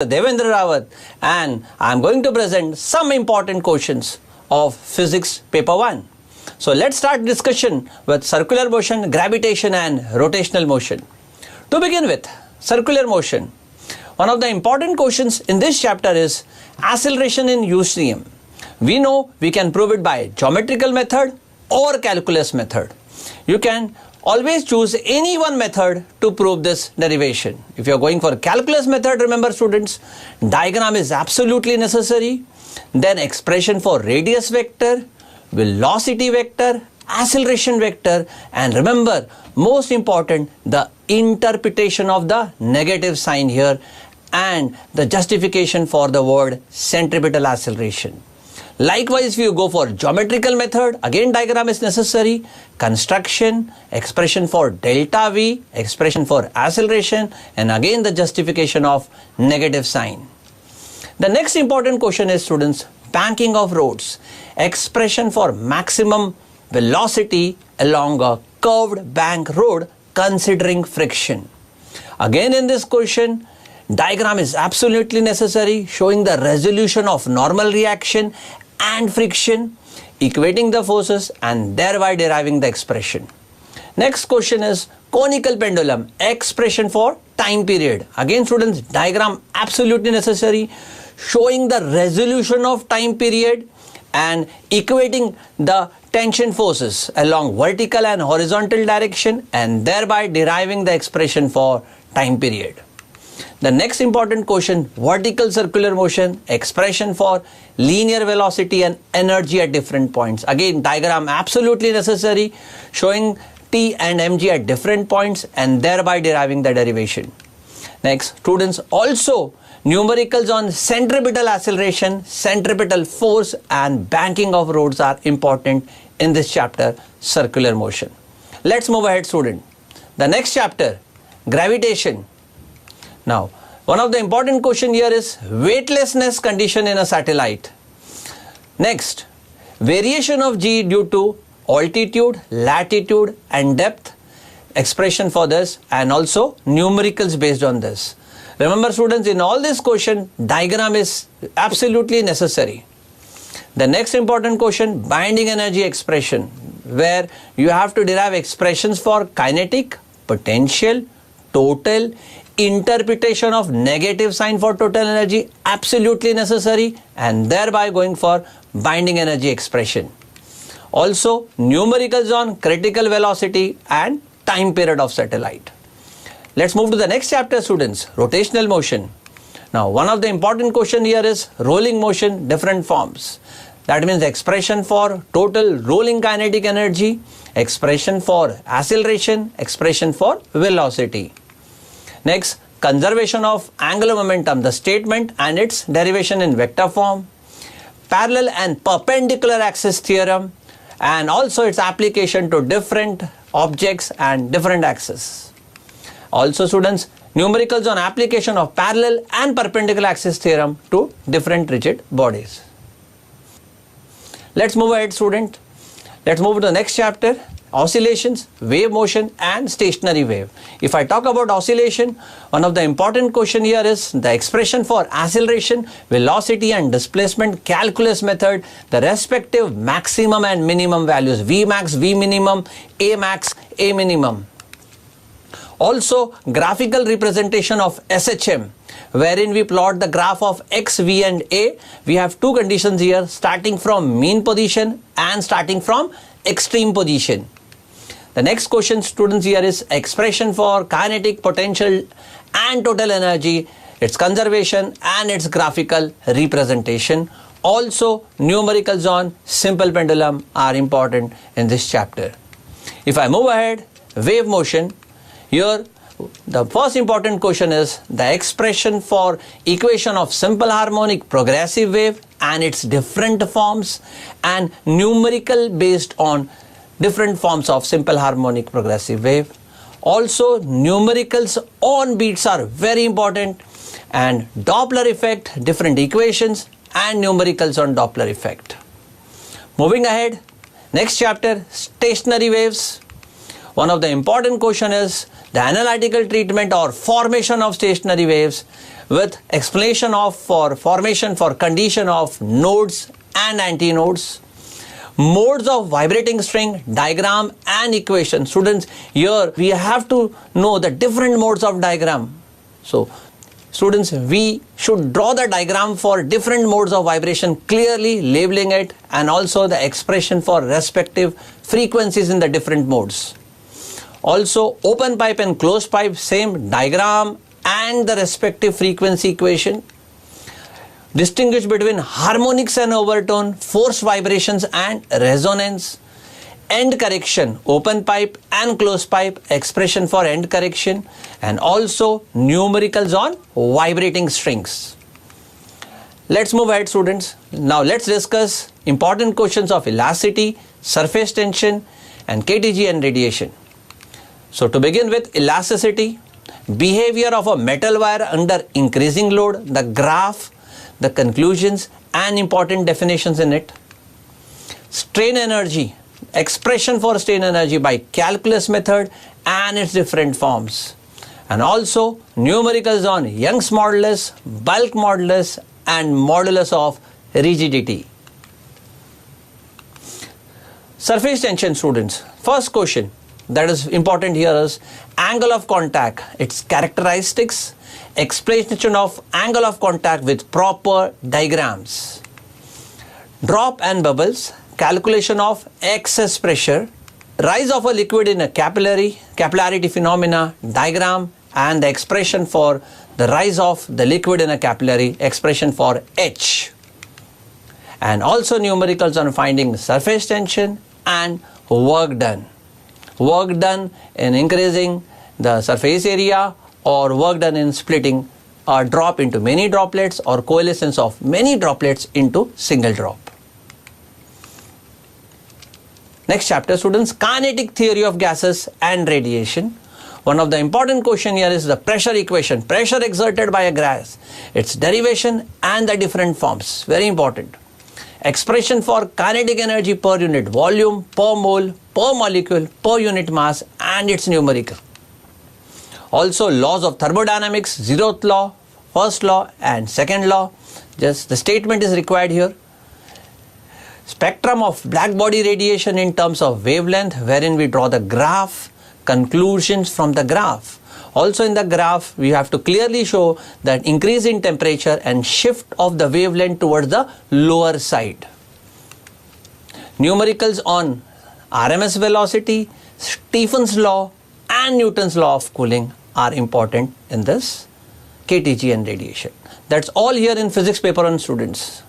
Devendra Rawat, and I am going to present some important questions of Physics Paper 1. So let's start discussion with circular motion, gravitation and rotational motion. To begin with, circular motion. One of the important questions in this chapter is acceleration in Euclidean. We know we can prove it by geometrical method or calculus method. You can always choose any one method to prove this derivation. If you are going for calculus method, remember students, diagram is absolutely necessary. Then expression for radius vector, velocity vector, acceleration vector, and remember, most important, the interpretation of the negative sign here and the justification for the word centripetal acceleration. Likewise, if you go for geometrical method, again diagram is necessary, construction, expression for delta V, expression for acceleration, and again the justification of negative sign. The next important question is, students, banking of roads, expression for maximum velocity along a curved bank road considering friction. Again in this question, diagram is absolutely necessary, showing the resolution of normal reaction and friction, equating the forces and thereby deriving the expression. Next question is conical pendulum, expression for time period. Again students, diagram absolutely necessary, showing the resolution of time period and equating the tension forces along vertical and horizontal direction and thereby deriving the expression for time period. The next important question, vertical circular motion, expression for linear velocity and energy at different points. Again, diagram absolutely necessary, showing T and mg at different points and thereby deriving the derivation. Next, students, also numericals on centripetal acceleration, centripetal force and banking of roads are important in this chapter, circular motion. Let's move ahead, student. The next chapter, gravitation. Now, one of the important question here is weightlessness condition in a satellite. Next, variation of G due to altitude, latitude and depth, expression for this and also numericals based on this. Remember students, in all this question, diagram is absolutely necessary. The next important question, binding energy expression, where you have to derive expressions for kinetic, potential, total, interpretation of negative sign for total energy, absolutely necessary, and thereby going for binding energy expression. Also, numericals on critical velocity and time period of satellite. Let's move to the next chapter, students, rotational motion. Now, one of the important question here is rolling motion, different forms. That means expression for total rolling kinetic energy, expression for acceleration, expression for velocity. Next, conservation of angular momentum, the statement and its derivation in vector form, parallel and perpendicular axis theorem, and also its application to different objects and different axes. Also students, numericals on application of parallel and perpendicular axis theorem to different rigid bodies. Let's move ahead, student. Let's move to the next chapter. Oscillations, wave motion and stationary wave. If I talk about oscillation, one of the important question here is the expression for acceleration, velocity and displacement, calculus method, the respective maximum and minimum values, V max, V minimum, A max, A minimum. Also graphical representation of SHM, wherein we plot the graph of X, V and A. We have two conditions here, starting from mean position and starting from extreme position. The next question, students, here is expression for kinetic, potential and total energy, its conservation and its graphical representation. Also numericals on simple pendulum are important in this chapter. If I move ahead, wave motion, here the first important question is the expression for equation of simple harmonic progressive wave and its different forms and numerical based on different forms of simple harmonic progressive wave. Also numericals on beats are very important, and Doppler effect, different equations and numericals on Doppler effect. Moving ahead, next chapter, stationary waves. One of the important question is the the analytical treatment or formation of stationary waves with explanation of formation for condition of nodes and antinodes, modes of vibrating string, diagram and equation. Students, here we have to know the different modes of diagram. So students, we should draw the diagram for different modes of vibration, clearly labeling it, and also the expression for respective frequencies in the different modes. Also open pipe and closed pipe, same diagram and the respective frequency equation. Distinguish between harmonics and overtone, force vibrations and resonance. End correction, open pipe and closed pipe, expression for end correction, and also numericals on vibrating strings. Let's move ahead, students. Now let's discuss important questions of elasticity, surface tension and KTG and radiation. So to begin with, elasticity, behavior of a metal wire under increasing load, the graph, the conclusions and important definitions in it. Strain energy, expression for strain energy by calculus method and its different forms, and also numericals on Young's modulus, bulk modulus and modulus of rigidity. Surface tension, students. First question that is important here is angle of contact, its characteristics, explanation of angle of contact with proper diagrams. Drop and bubbles, calculation of excess pressure, rise of a liquid in a capillarity phenomena, diagram and the expression for the rise of the liquid in a capillary, expression for H. And also numericals on finding surface tension and work done. Work done in increasing the surface area or work done in splitting a drop into many droplets or coalescence of many droplets into single drop. Next chapter, students, kinetic theory of gases and radiation. One of the important question here is the pressure equation, pressure exerted by a gas, its derivation and the different forms, very important. Expression for kinetic energy per unit volume, per mole, per molecule, per unit mass and its numerical. Also laws of thermodynamics, zeroth law, first law and second law. Just the statement is required here. Spectrum of black body radiation in terms of wavelength, wherein we draw the graph, conclusions from the graph. Also in the graph, we have to clearly show that increase in temperature and shift of the wavelength towards the lower side. Numericals on RMS velocity, Stephen's law and Newton's law of cooling are important in this KTG and radiation. That's all here in physics paper on, students.